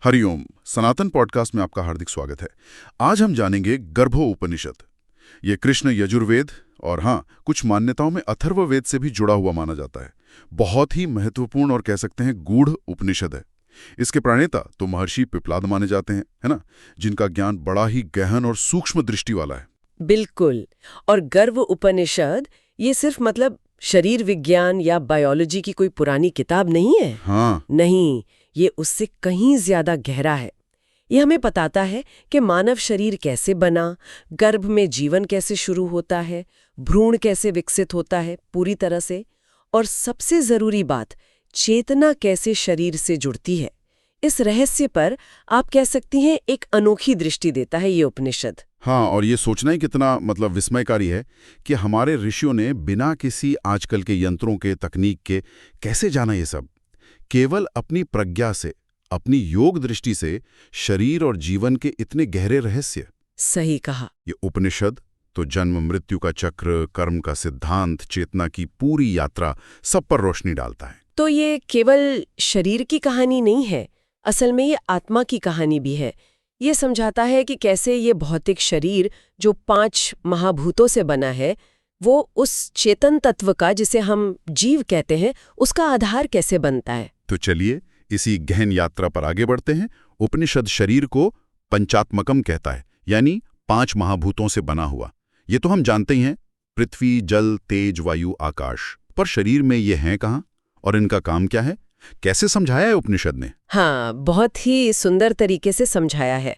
हरिओम। सनातन podcast में आपका हार्दिक स्वागत है। आज हम जानेंगे गर्भो उपनिषद। ये कृष्ण यजुर्वेद और कुछ मान्यताओं में अथर्ववेद से भी जुड़ा हुआ माना जाता है। बहुत ही महत्वपूर्ण और कह सकते हैं गूढ़ उपनिषद है। इसके प्रणेता तो महर्षि पिप्लाद माने जाते हैं, है ना, जिनका ज्ञान बड़ा ही गहन और सूक्ष्म दृष्टि वाला है। बिल्कुल। और गर्भ उपनिषद ये सिर्फ शरीर विज्ञान या बायोलॉजी की कोई पुरानी किताब नहीं है। नहीं, ये उससे कहीं ज्यादा गहरा है। ये हमें बताता है कि मानव शरीर कैसे बना, गर्भ में जीवन कैसे शुरू होता है, भ्रूण कैसे विकसित होता है पूरी तरह से, और सबसे जरूरी बात, चेतना कैसे शरीर से जुड़ती है। इस रहस्य पर आप कह सकती हैं एक अनोखी दृष्टि देता है ये उपनिषद। और ये सोचना ही कितना विस्मयकारी है कि हमारे ऋषियों ने बिना किसी आजकल के यंत्रों के, तकनीक के कैसे जाना ये सब। केवल अपनी प्रज्ञा से, अपनी योग दृष्टि से शरीर और जीवन के इतने गहरे रहस्य। सही कहा। ये उपनिषद तो जन्म मृत्यु का चक्र, कर्म का सिद्धांत, चेतना की पूरी यात्रा सब पर रोशनी डालता है। तो ये केवल शरीर की कहानी नहीं है, असल में ये आत्मा की कहानी भी है। ये समझाता है कि कैसे ये भौतिक शरीर जो 5 महाभूतों से बना है, वो उस चेतन तत्व का, जिसे हम जीव कहते हैं, उसका आधार कैसे बनता है। तो चलिए इसी गहन यात्रा पर आगे बढ़ते हैं। उपनिषद शरीर को पंचात्मकम कहता है, यानी 5 महाभूतों से बना हुआ। ये तो हम जानते ही हैं, पृथ्वी, जल, तेज, वायु, आकाश। पर शरीर में ये हैं कहाँ और इनका काम क्या है? कैसे समझाया है उपनिषद ने? बहुत ही सुंदर तरीके से समझाया है।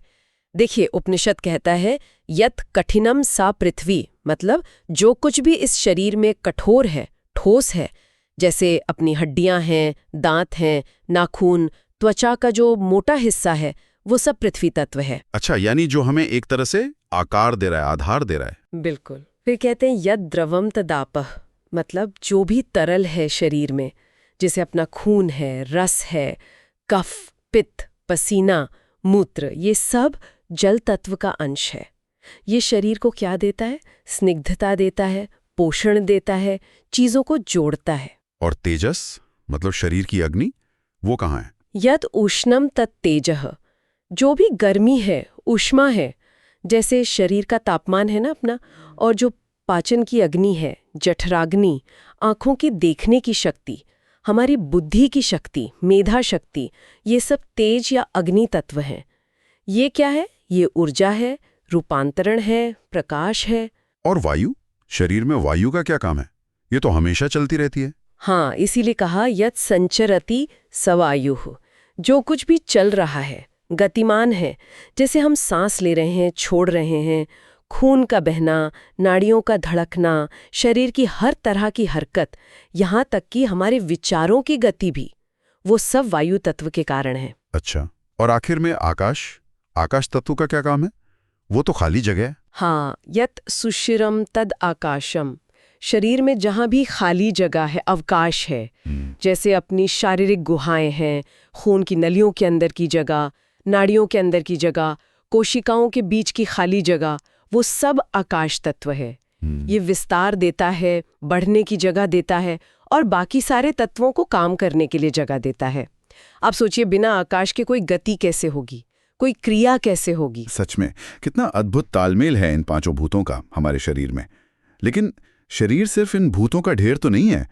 देखिए, उपनिषद कहता है यत कठिनम सा पृथ्वी, मतलब जो कुछ भी इस शरीर में कठोर है, ठोस है, जैसे अपनी हड्डियां हैं, दांत हैं, नाखून, त्वचा का जो मोटा हिस्सा है, वो सब पृथ्वी तत्व है। अच्छा, यानी जो हमें एक तरह से आकार दे रहा है, आधार दे रहा है। बिल्कुल। फिर कहते हैं यद द्रवम तदापह, मतलब जो भी तरल है शरीर में, जैसे अपना खून है, रस है, कफ, पित्त, पसीना, मूत्र, ये सब जल तत्व का अंश है। ये शरीर को क्या देता है? स्निग्धता देता है, पोषण देता है, चीजों को जोड़ता है। और तेजस, मतलब शरीर की अग्नि, वो कहाँ है? यद उष्णम तत् तेजः, जो भी गर्मी है, ऊष्मा है, जैसे शरीर का तापमान है ना अपना, और जो पाचन की अग्नि है, जठराग्नि, आंखों की देखने की शक्ति, हमारी बुद्धि की शक्ति, मेधा शक्ति, ये सब तेज या अग्नि तत्व हैं। ये क्या है? ये ऊर्जा है, रूपांतरण है, प्रकाश है। और वायु, शरीर में वायु का क्या काम है? ये तो हमेशा चलती रहती है। इसीलिए कहा यत संचरति सवायुः, जो कुछ भी चल रहा है, गतिमान है, जैसे हम सांस ले रहे हैं, छोड़ रहे हैं, खून का बहना, नाड़ियों का धड़कना, शरीर की हर तरह की हरकत, यहाँ तक कि हमारे विचारों की गति भी, वो सब वायु तत्व के कारण है। अच्छा, और आखिर में आकाश, आकाश तत्व का क्या काम है? वो तो खाली जगह है। यत सुशिरम तद आकाशम, शरीर में जहाँ भी खाली जगह है, अवकाश है, जैसे अपनी शारीरिक गुहाएं हैं, खून की नलियों के अंदर की जगह, नाड़ियों के अंदर की जगह, कोशिकाओं के बीच की खाली जगह, वो सब आकाश तत्व है। ये विस्तार देता है, बढ़ने की जगह देता है, और बाकी सारे तत्वों को काम करने के लिए जगह देता है। आप सोचिए, बिना आकाश के कोई गति कैसे होगी, कोई क्रिया कैसे होगी? सच में कितना अद्भुत तालमेल है इन 5 भूतों का हमारे शरीर में। लेकिन शरीर सिर्फ इन भूतों का ढेर तो नहीं है,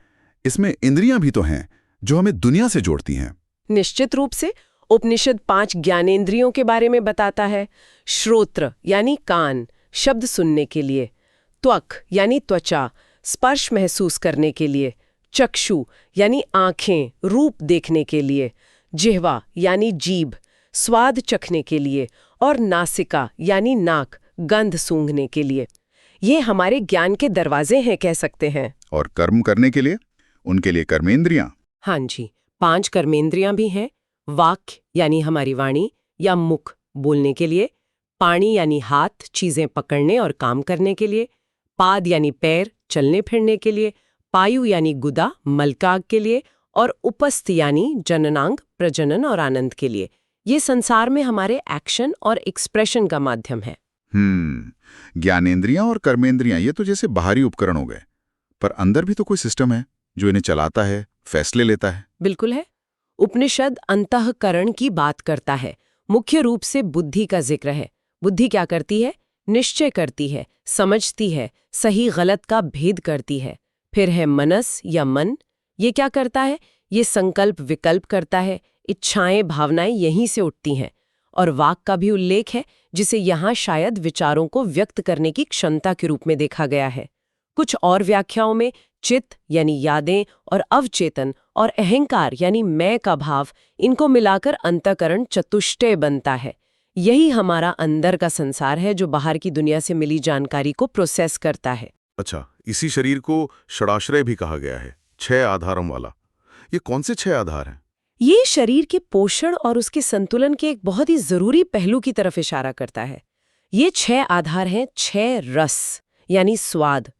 इसमें इंद्रियां भी तो हैं जो हमें दुनिया से जोड़ती हैं। निश्चित रूप से। उपनिषद 5 ज्ञानेंद्रियों के बारे में बताता है। श्रोत्र यानी कान, शब्द सुनने के लिए, त्वक यानी त्वचा, स्पर्श महसूस करने के लिए, चक्षु यानी आंखें, रूप देखने के लिए, जिह्वा यानी जीभ, स्वाद चखने के लिए, और नासिका यानी नाक, गंध सूंघने के लिए। ये हमारे ज्ञान के दरवाजे हैं, कह सकते हैं। और कर्म करने के लिए, उनके लिए कर्मेंद्रियां। 5 कर्मेंद्रियां भी हैं। वाक् यानी हमारी वाणी या मुख, बोलने के लिए, पाणी यानी हाथ, चीजें पकड़ने और काम करने के लिए, पाद यानी पैर, चलने फिरने के लिए, पायु यानी गुदा, मलकाग के लिए, और उपस्थ यानी जननांग, प्रजनन और आनंद के लिए। ये संसार में हमारे एक्शन और एक्सप्रेशन का माध्यम है। ज्ञानेंद्रियां और कर्मेंद्रियां, ये तो जैसे बाहरी उपकरण हो गए, पर अंदर भी तो कोई सिस्टम है जो इन्हें चलाता है, फैसले लेता है। बिल्कुल है। उपनिषद अंतःकरण की बात करता है, मुख्य रूप से बुद्धि का जिक्र है। बुद्धि क्या करती है? निश्चय करती है, समझती है, सही गलत का भेद करती है। फिर है मनस या मन। ये क्या करता है? ये संकल्प विकल्प करता है, इच्छाएं भावनाएं यहीं से उठती हैं। और वाक का भी उल्लेख है, जिसे यहाँ शायद विचारों को व्यक्त करने की क्षमता के रूप में देखा गया है। कुछ और व्याख्याओं में चित्त यानी यादें और अवचेतन और अहंकार यानी मैं का भाव, इनको मिलाकर अंतःकरण चतुष्टय बनता है। यही हमारा अंदर का संसार है जो बाहर की दुनिया से मिली जानकारी को प्रोसेस करता है। अच्छा, इसी शरीर को षडाश्रय भी कहा गया है, 6 आधारों वाला। ये कौन से 6 आधार हैं? ये शरीर के पोषण और उसके संतुलन के एक बहुत ही जरूरी पहलू की तरफ इशारा करता है। ये 6 आधार हैं 6 रस यानी स्वाद,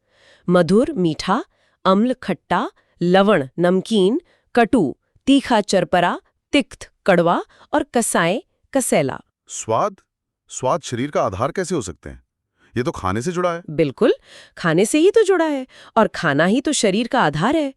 मधुर मीठा, अम्ल खट्टा, लवण नमकीन, कटु तीखा चरपरा, तिक्त कड़वा और कसाए कसैला। स्वाद शरीर का आधार कैसे हो सकते हैं? ये तो खाने से जुड़ा है। बिल्कुल, खाने से ही तो जुड़ा है और खाना ही तो शरीर का आधार है।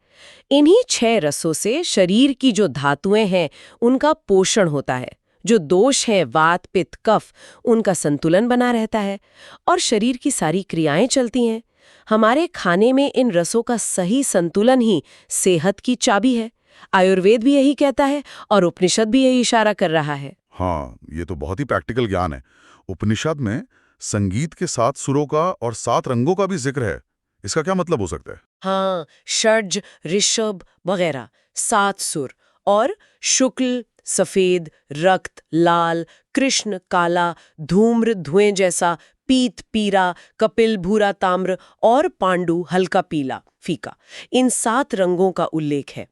इन्हीं 6 रसों से शरीर की जो धातुएं हैं उनका पोषण होता है। जो दोष हैं वात पित्त कफ, उनका संतुलन बना रहता है और शरीर की सारी क्रियाएं चलती हैं। हमारे खाने में इन रसों का सही संतुलन ही सेहत की चाबी है। आयुर्वेद भी यही कहता है और उपनिषद भी यही इशारा कर रहा है। हाँ, ये तो बहुत ही प्रैक्टिकल ज्ञान है। उपनिषद में संगीत के 7 सुरों का और 7 रंगों का भी जिक्र है। इसका क्या मतलब हो सकता है? हाँ, षड्ज ऋषभ वगैरह 7 सुर और शुक्ल सफेद, रक्त लाल, कृष्ण काला, धूम्र धुएं जैसा, पीत पीरा, कपिल भूरा ताम्र और पांडु हल्का पीला फीका। इन 7 रंगों का उल्लेख है।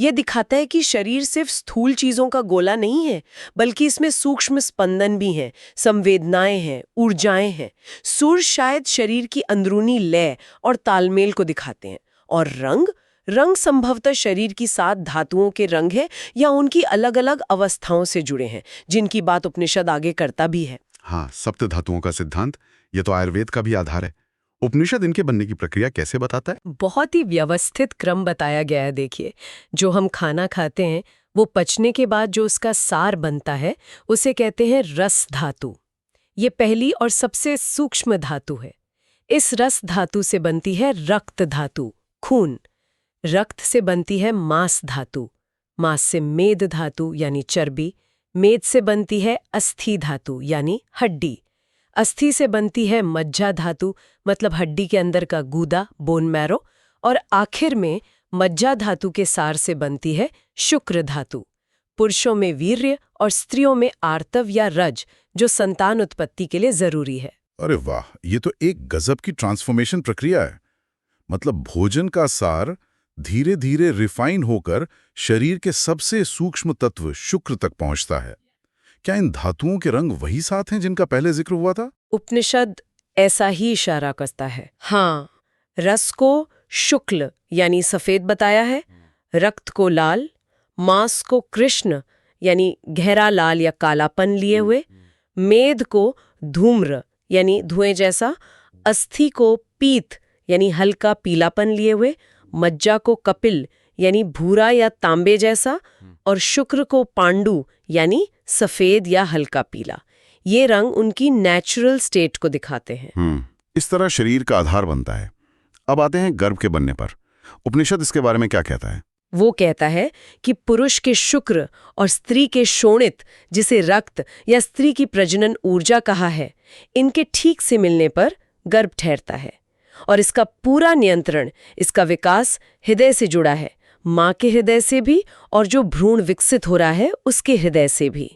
यह दिखाता है कि शरीर सिर्फ स्थूल चीजों का गोला नहीं है, बल्कि इसमें सूक्ष्म स्पंदन भी हैं, संवेदनाएं हैं, ऊर्जाएं हैं। सुर शायद शरीर की अंदरूनी लय और तालमेल को दिखाते हैं और रंग संभवतः शरीर की 7 धातुओं के रंग है या उनकी अलग अलग अवस्थाओं से जुड़े हैं, जिनकी बात उपनिषद आगे करता भी है। हाँ, सप्त धातुओं का सिद्धांत, ये तो आयुर्वेद का भी आधार है। उपनिषद इनके बनने की प्रक्रिया कैसे बताता है? बहुत ही व्यवस्थित क्रम बताया गया है। देखिए, जो हम खाना खाते हैं वो पचने के बाद जो उसका सार बनता है उसे कहते हैं रस धातु। ये पहली और सबसे सूक्ष्म धातु है। इस रस धातु से बनती है रक्त धातु, खून। रक्त से बनती है मांस धातु, मांस से मेद धातु यानी चर्बी, मेद से बनती है अस्थि धातु यानी हड्डी, अस्थि से बनती है मज्जा धातु मतलब हड्डी के अंदर का गूदा बोन मैरो, और आखिर में मज्जा धातु के सार से बनती है शुक्र धातु। पुरुषों में वीर्य और स्त्रियों में आर्तव या रज, जो संतान उत्पत्ति के लिए जरूरी है। अरे वाह, ये तो एक गजब की ट्रांसफॉर्मेशन प्रक्रिया है। मतलब भोजन का सार धीरे धीरे रिफाइन होकर शरीर के सबसे सूक्ष्म तत्व शुक्र तक पहुंचता है। क्या इन धातुओं के रंग वही 7 हैं जिनका पहले जिक्र हुआ था? उपनिषद ऐसा ही इशारा करता है। हाँ, रस को शुक्ल यानी सफेद बताया है, रक्त को लाल, मांस को कृष्ण यानी गहरा लाल या कालापन लिए हुए, मेद को धूम्र यानी धुएं जैसा, अस्थि को पीत यानी हल्का पीलापन लिए हुए, मज्जा को कपिल यानी भूरा या तांबे जैसा, और शुक्र को पांडु यानी सफेद या हल्का पीला। ये रंग उनकी नेचुरल स्टेट को दिखाते हैं। इस तरह शरीर का आधार बनता है। अब आते हैं गर्भ के बनने पर। उपनिषद इसके बारे में क्या कहता है? वो कहता है कि पुरुष के शुक्र और स्त्री के शोणित, जिसे रक्त या स्त्री की प्रजनन ऊर्जा कहा है, इनके ठीक से मिलने पर गर्भ ठहरता है। और इसका पूरा नियंत्रण, इसका विकास हृदय से जुड़ा है, माँ के हृदय से भी और जो भ्रूण विकसित हो रहा है उसके हृदय से भी।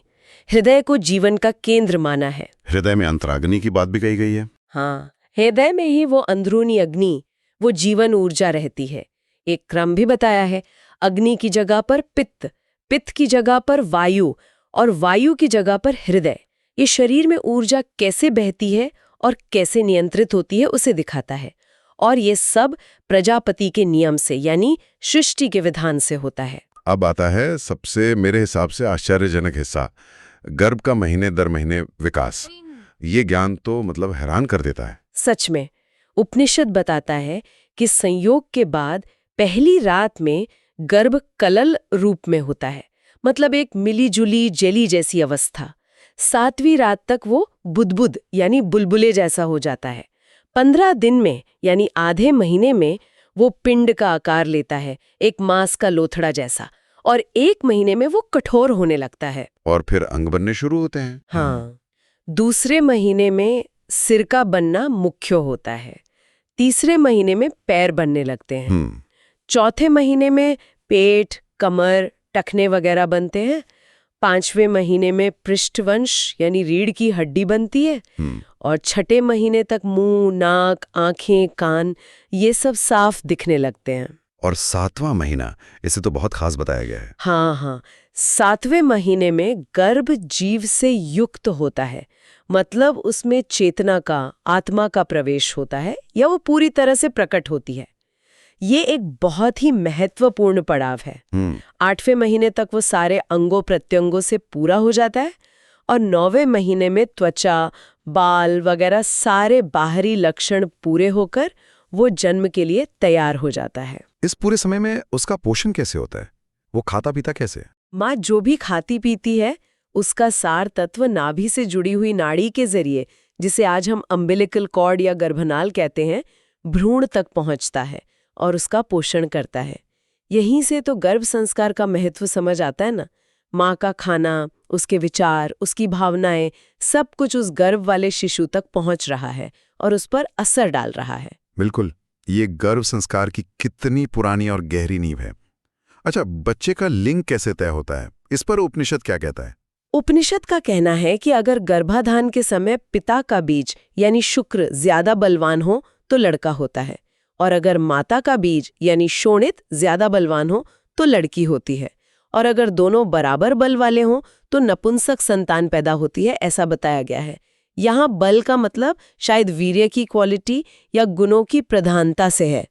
हृदय को जीवन का केंद्र माना है। हृदय में अंतराग्नि की बात भी कही गई है। हाँ, हृदय में ही वो अंदरूनी अग्नि, वो जीवन ऊर्जा रहती है। एक क्रम भी बताया है, अग्नि की जगह पर पित्त, पित्त की जगह पर वायु और वायु की जगह पर हृदय। ये शरीर में ऊर्जा कैसे बहती है और कैसे नियंत्रित होती है उसे दिखाता है। और ये सब प्रजापति के नियम से यानी सृष्टि के विधान से होता है। अब आता है सबसे मेरे हिसाब से आश्चर्यजनक हिस्सा, गर्भ का महीने दर महीने विकास। ये ज्ञान तो मतलब हैरान कर देता है। सच में, उपनिषद बताता है कि संयोग के बाद पहली रात में गर्भ कलल रूप में होता है, मतलब एक मिली जुली जेली जैसी अवस्था। 7वीं रात तक वो बुदबुद यानी बुलबुले जैसा हो जाता है। 15 दिन में यानी आधे महीने में वो पिंड का आकार लेता है, एक मांस का लोथड़ा जैसा, और 1 महीने में वो कठोर होने लगता है। और फिर अंग बनने शुरू होते हैं। हाँ, दूसरे महीने में सिरका बनना मुख्य होता है, तीसरे महीने में पैर बनने लगते हैं, चौथे महीने में पेट, कमर, टखने वगैरह बनते हैं, 5वें महीने में पृष्ठवंश यानी रीढ़ की हड्डी बनती है, और 6ठे महीने तक मुंह, नाक, आंखें, कान ये सब साफ दिखने लगते हैं। और 7वां महीना, इसे तो बहुत खास बताया गया है। हाँ, 7वें महीने में गर्भ जीव से युक्त होता है, मतलब उसमें चेतना का, आत्मा का प्रवेश होता है या वो पूरी तरह से प्रकट होती है। ये एक बहुत ही महत्वपूर्ण पड़ाव है। 8वें महीने तक वो सारे अंगों प्रत्यंगों से पूरा हो जाता है, और 9वें महीने में त्वचा, बाल वगैरह सारे बाहरी लक्षण पूरे होकर वो जन्म के लिए तैयार हो जाता है। इस पूरे समय में उसका पोषण कैसे होता है? वो खाता पीता कैसे? माँ जो भी खाती पीती है उसका सार तत्व नाभि से जुड़ी हुई नाड़ी के जरिए, जिसे आज हम अम्बिलिकल कॉर्ड या गर्भनाल कहते हैं, भ्रूण तक पहुंचता है और उसका पोषण करता है। यहीं से तो गर्भ संस्कार का महत्व समझ आता है ना। माँ का खाना, उसके विचार, उसकी भावनाएं, सब कुछ उस गर्भ वाले शिशु तक पहुंच रहा है और उस पर असर डाल रहा है। बिल्कुल, ये गर्भ संस्कार की कितनी पुरानी और गहरी नींव है। अच्छा, बच्चे का लिंग कैसे तय होता है? इस पर उपनिषद क्या कहता है? उपनिषद का कहना है कि अगर गर्भाधान के समय पिता का बीज यानी शुक्र ज्यादा बलवान हो तो लड़का होता है, और अगर माता का बीज यानी शोणित ज्यादा बलवान हो तो लड़की होती है, और अगर दोनों बराबर बल वाले हों तो नपुंसक संतान पैदा होती है, ऐसा बताया गया है। यहाँ बल का मतलब शायद वीर्य की क्वालिटी या गुणों की प्रधानता से है।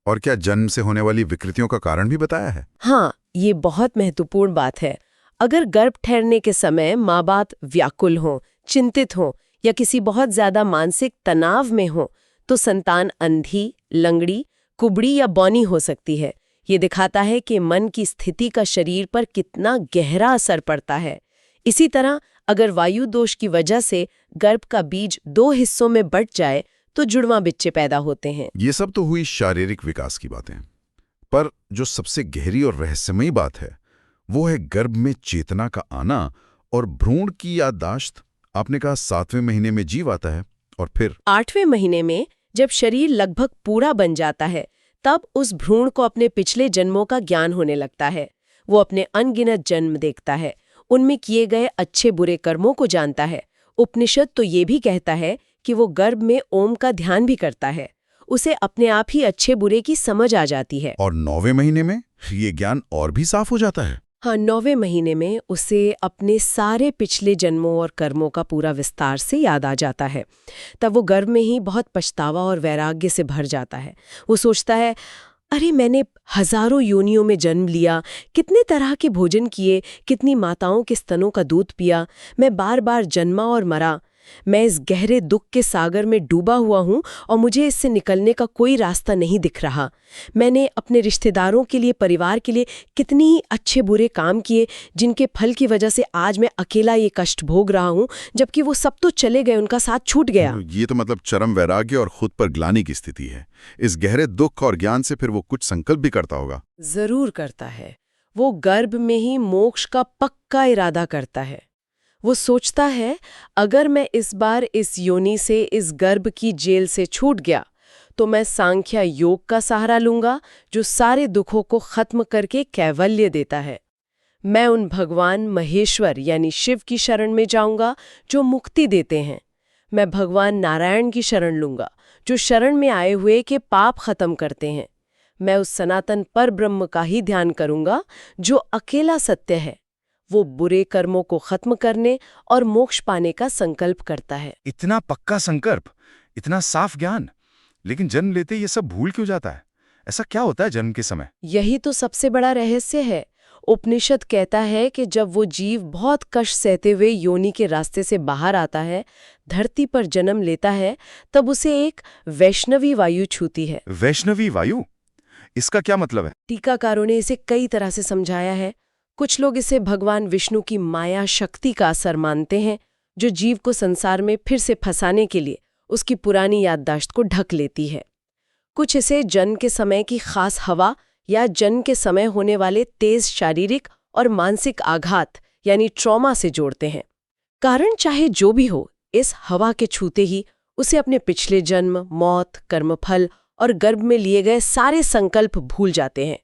और क्या जन्म से होने वाली विकृतियों का कारण भी बताया है? हाँ, ये बहुत महत्वपूर्ण बात है। अगर गर्भ ठहरने के समय माँ बाप व्याकुल हों, चिंतित हों या किसी बहुत ज्यादा मानसिक तनाव में हो तो संतान अंधी, लंगड़ी, कुबड़ी या बौनी हो सकती है। ये दिखाता है कि मन की स्थिति का शरीर पर कितना गहरा असर पड़ता है। इसी तरह अगर वायु दोष की वजह से गर्भ का बीज 2 हिस्सों में बंट जाए तो जुड़वां बच्चे पैदा होते हैं। ये सब तो हुई शारीरिक विकास की बातें, पर जो सबसे गहरी और रहस्यमयी बात है वो है गर्भ में चेतना का आना और भ्रूण की याददाश्त। आपने कहा 7वें महीने में जीव आता है, और फिर 8वें महीने में जब शरीर लगभग पूरा बन जाता है तब उस भ्रूण को अपने पिछले जन्मों का ज्ञान होने लगता है। वो अपने अनगिनत जन्म देखता है, उनमें किए गए अच्छे बुरे कर्मों को जानता है। उपनिषद तो ये भी कहता है कि वो गर्भ में ओम का ध्यान भी करता है, उसे अपने आप ही अच्छे बुरे की समझ आ जाती है। और 9वें महीने में ये ज्ञान और भी साफ हो जाता है। हाँ, 9वें महीने में उसे अपने सारे पिछले जन्मों और कर्मों का पूरा विस्तार से याद आ जाता है। तब वो गर्भ में ही बहुत पछतावा और वैराग्य से भर जाता है। वो सोचता है, अरे मैंने हजारों योनियों में जन्म लिया, कितने तरह के भोजन किए, कितनी माताओं के स्तनों का दूध पिया, मैं बार बार जन्मा और मरा। मैं इस गहरे दुख के सागर में डूबा हुआ हूँ और मुझे इससे निकलने का कोई रास्ता नहीं दिख रहा। मैंने अपने रिश्तेदारों के लिए, परिवार के लिए कितनी ही अच्छे बुरे काम किए, जिनके फल की वजह से आज मैं अकेला ये कष्ट भोग रहा हूँ, जबकि वो सब तो चले गए, उनका साथ छूट गया। ये तो मतलब चरम वैराग्य और खुद पर ग्लानि की स्थिति है। इस गहरे दुख और ज्ञान से फिर वो कुछ संकल्प भी करता होगा। जरूर करता है। वो गर्भ में ही मोक्ष का पक्का इरादा करता है। वो सोचता है, अगर मैं इस बार इस योनि से, इस गर्भ की जेल से छूट गया तो मैं सांख्य योग का सहारा लूंगा, जो सारे दुखों को खत्म करके कैवल्य देता है। मैं उन भगवान महेश्वर यानी शिव की शरण में जाऊंगा जो मुक्ति देते हैं। मैं भगवान नारायण की शरण लूंगा जो शरण में आए हुए के पाप खत्म करते हैं। मैं उस सनातन पर ब्रह्म का ही ध्यान करूंगा जो अकेला सत्य है। वो बुरे कर्मों को खत्म करने और मोक्ष पाने का संकल्प करता है। इतना पक्का संकल्प, इतना साफ ज्ञान, लेकिन जन्म लेते ये सब भूल क्यों जाता है? ऐसा क्या होता है जन्म के समय? यही तो सबसे बड़ा रहस्य है। उपनिषद कहता है कि जब वो जीव बहुत कष्ट सहते हुए योनि के रास्ते से बाहर आता है, धरती पर जन्म लेता है, तब उसे एक वैष्णवी वायु छूती है। वैष्णवी वायु? इसका क्या मतलब है? टीकाकारों ने इसे कई तरह से समझाया है। कुछ लोग इसे भगवान विष्णु की माया शक्ति का असर मानते हैं, जो जीव को संसार में फिर से फंसाने के लिए उसकी पुरानी याददाश्त को ढक लेती है। कुछ इसे जन्म के समय की खास हवा या जन्म के समय होने वाले तेज शारीरिक और मानसिक आघात यानी ट्रॉमा से जोड़ते हैं। कारण चाहे जो भी हो, इस हवा के छूते ही उसे अपने पिछले जन्म, मौत, कर्मफल और गर्भ में लिए गए सारे संकल्प भूल जाते हैं।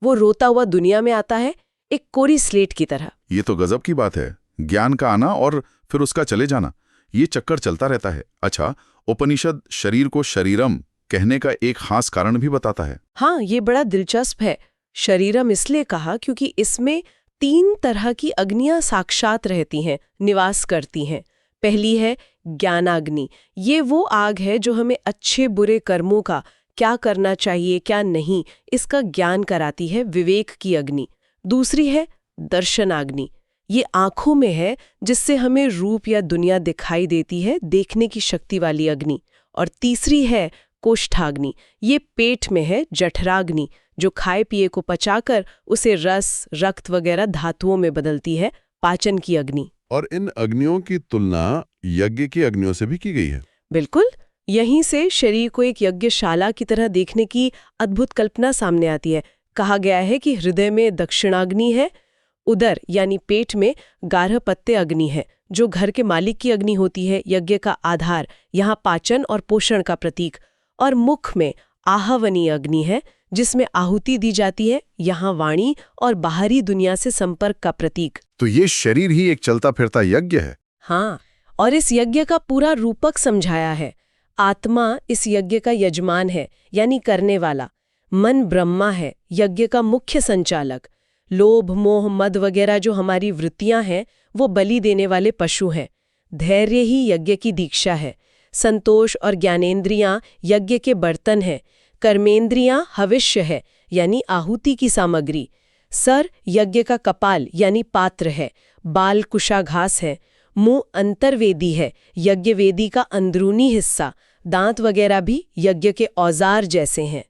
वो रोता हुआ दुनिया में आता है, एक कोरी स्लेट की तरह। ये तो गजब की बात है। ज्ञान का आना और फिर उसका चले जाना, ये चक्कर चलता रहता है। अच्छा, उपनिषद शरीर को शरीरम कहने का एक खास कारण भी बताता है। हाँ, ये बड़ा दिलचस्प है। शरीरम इसलिए कहा क्योंकि इसमें 3 तरह की अग्नियां साक्षात रहती हैं, निवास करती हैं। पहली है ज्ञानाग्नि। ये वो आग है जो हमें अच्छे बुरे कर्मों का, क्या करना चाहिए क्या नहीं, इसका ज्ञान कराती है, विवेक की अग्नि। दूसरी है दर्शनाग्नि। ये आंखों में है, जिससे हमें रूप या दुनिया दिखाई देती है, देखने की शक्ति वाली अग्नि। और तीसरी है कोष्ठाग्नि। ये पेट में है, जठराग्नि, जो खाए पिए को पचाकर उसे रस, रक्त वगैरह धातुओं में बदलती है, पाचन की अग्नि। और इन अग्नियों की तुलना यज्ञ की अग्नियों से भी की गई है। बिल्कुल, यहीं से शरीर को एक यज्ञशाला की तरह देखने की अद्भुत कल्पना सामने आती है। कहा गया है कि हृदय में दक्षिणाग्नि है, उदर यानी पेट में गार्हपत्य अग्नि है, जो घर के मालिक की अग्नि होती है, यज्ञ का आधार, यहाँ पाचन और पोषण का प्रतीक। और मुख में आहवनी अग्नि है, जिसमें आहुति दी जाती है, यहाँ वाणी और बाहरी दुनिया से संपर्क का प्रतीक। तो ये शरीर ही एक चलता फिरता यज्ञ है। हाँ, और इस यज्ञ का पूरा रूपक समझाया है। आत्मा इस यज्ञ का यजमान है, यानी करने वाला। मन ब्रह्मा है, यज्ञ का मुख्य संचालक। लोभ, मोह, मद वगैरह जो हमारी वृत्तियां हैं, वो बलि देने वाले पशु हैं। धैर्य ही यज्ञ की दीक्षा है। संतोष और ज्ञानेंद्रियां यज्ञ के बर्तन हैं। कर्मेंद्रियां हविष्य है, यानी आहुति की सामग्री। सर यज्ञ का कपाल यानी पात्र है। बाल कुशाघास है। मुंह अंतर्वेदी है, यज्ञवेदी का अंदरूनी हिस्सा। दांत वगैरह भी यज्ञ के औजार जैसे हैं।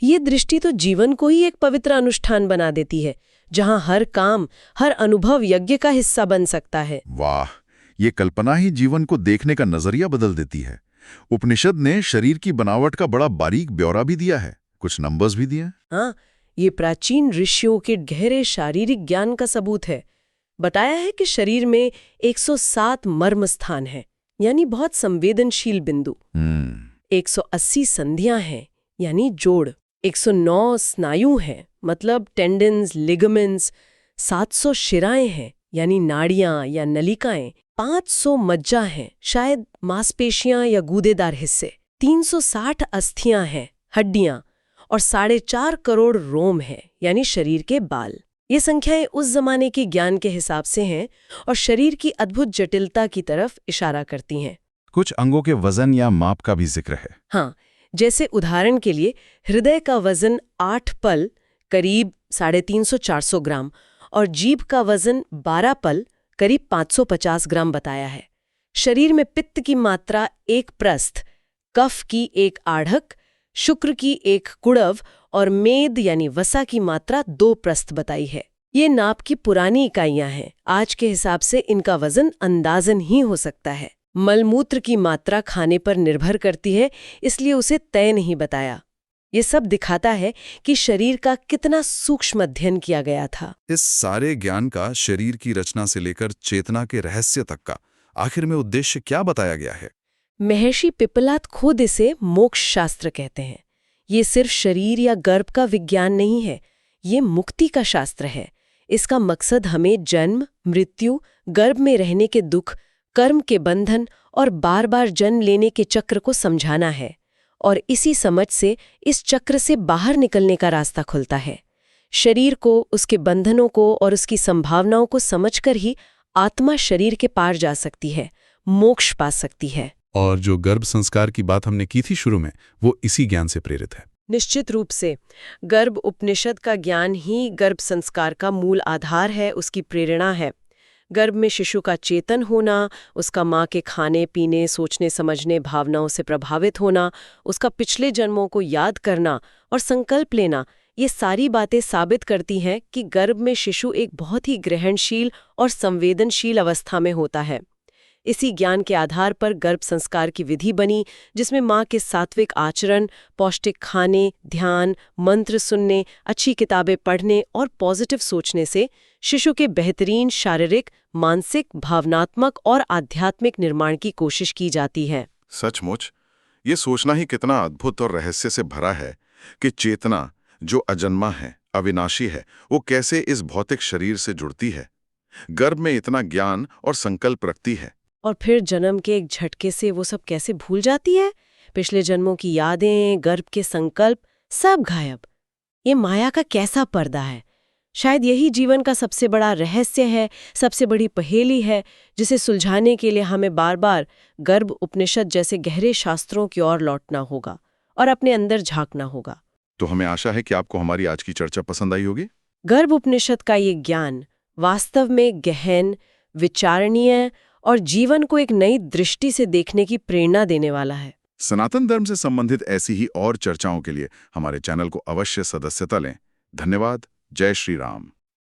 ये दृष्टि तो जीवन को ही एक पवित्र अनुष्ठान बना देती है, जहां हर काम, हर अनुभव यज्ञ का हिस्सा बन सकता है। वाह, ये कल्पना ही जीवन को देखने का नजरिया बदल देती है। उपनिषद ने शरीर की बनावट का बड़ा बारीक ब्यौरा भी दिया है, कुछ नंबर्स भी दिए। हाँ, ये प्राचीन ऋषियों के गहरे शारीरिक ज्ञान का सबूत है। बताया है कि शरीर में 107 मर्म स्थान हैं, यानी बहुत संवेदनशील बिंदु। 180 संधियां हैं, यानी जोड़। 109 स्नायु हैं, मतलब टेंडन्स, लिगामेंट्स। 700 शिराएं हैं, यानी नाड़ियां या नलिकाएं। 500 मज्जा हैं, शायद मांसपेशियां या गूदेदार हिस्से। 360 अस्थियां हैं, हड्डियां। और 4.5 करोड़ रोम हैं, यानी शरीर के बाल। ये संख्याएं उस जमाने के ज्ञान के हिसाब से हैं और शरीर की अद्भुत जटिलता की तरफ इशारा करती हैं। कुछ अंगों के वजन या माप का भी जिक्र है। हाँ, जैसे उदाहरण के लिए हृदय का वजन 8 पल करीब 350-400 ग्राम और जीभ का वजन 12 पल करीब 550 ग्राम बताया है। शरीर में पित्त की मात्रा 1 प्रस्थ, कफ की 1 आढ़क, शुक्र की 1 कुड़व और मेद यानी वसा की मात्रा 2 प्रस्थ बताई है। ये नाप की पुरानी इकाइयां हैं। आज के हिसाब से इनका वजन अंदाजन ही हो सकता है। मलमूत्र की मात्रा खाने पर निर्भर करती है, इसलिए उसे तय नहीं बताया। ये सब दिखाता है कि शरीर का कितना सूक्ष्म अध्ययन किया गया था। इस सारे ज्ञान का शरीर की रचना से लेकर चेतना के रहस्य तक का आखिर में उद्देश्य क्या बताया गया है? महर्षि पिप्पलाद खुद इसे मोक्ष शास्त्र कहते हैं। ये सिर्फ शरीर या गर्भ का विज्ञान नहीं है, ये मुक्ति का शास्त्र है। इसका मकसद हमें जन्म, मृत्यु, गर्भ में रहने के दुख, कर्म के बंधन और बार बार जन्म लेने के चक्र को समझाना है। और इसी समझ से इस चक्र से बाहर निकलने का रास्ता खुलता है। शरीर को, उसके बंधनों को और उसकी संभावनाओं को समझकर ही आत्मा शरीर के पार जा सकती है, मोक्ष पा सकती है। और जो गर्भ संस्कार की बात हमने की थी शुरू में, वो इसी ज्ञान से प्रेरित है। निश्चित रूप से गर्भ उपनिषद का ज्ञान ही गर्भ संस्कार का मूल आधार है, उसकी प्रेरणा है। गर्भ में शिशु का चेतन होना, उसका माँ के खाने पीने, सोचने समझने, भावनाओं से प्रभावित होना, उसका पिछले जन्मों को याद करना और संकल्प लेना, ये सारी बातें साबित करती हैं कि गर्भ में शिशु एक बहुत ही ग्रहणशील और संवेदनशील अवस्था में होता है। इसी ज्ञान के आधार पर गर्भ संस्कार की विधि बनी, जिसमें माँ के सात्विक आचरण, पौष्टिक खाने, ध्यान, मंत्र सुनने, अच्छी किताबें पढ़ने और पॉजिटिव सोचने से शिशु के बेहतरीन शारीरिक, मानसिक, भावनात्मक और आध्यात्मिक निर्माण की कोशिश की जाती है। सचमुच ये सोचना ही कितना अद्भुत और रहस्य से भरा है कि चेतना जो अजन्मा है, अविनाशी है, वो कैसे इस भौतिक शरीर से जुड़ती है, गर्भ में इतना ज्ञान और संकल्प रखती है। और फिर जन्म के एक झटके से वो सब कैसे भूल जाती है? पिछले जन्मों की यादें, गर्भ के संकल्प, सब गायब। ये माया का कैसा पर्दा है? शायद यही जीवन का सबसे बड़ा रहस्य है, सबसे बड़ी पहेली है, जिसे सुलझाने के लिए हमें बार बार गर्भ उपनिषद जैसे गहरे शास्त्रों की ओर लौटना होगा और अपने अंदर झांकना होगा। तो हमें आशा है कि आपको हमारी आज की चर्चा पसंद आई होगी। गर्भ उपनिषद का ये ज्ञान वास्तव में गहन, विचारणीय और जीवन को एक नई दृष्टि से देखने की प्रेरणा देने वाला है। सनातन धर्म से संबंधित ऐसी ही और चर्चाओं के लिए हमारे चैनल को अवश्य सदस्यता लें। धन्यवाद। जय श्री राम।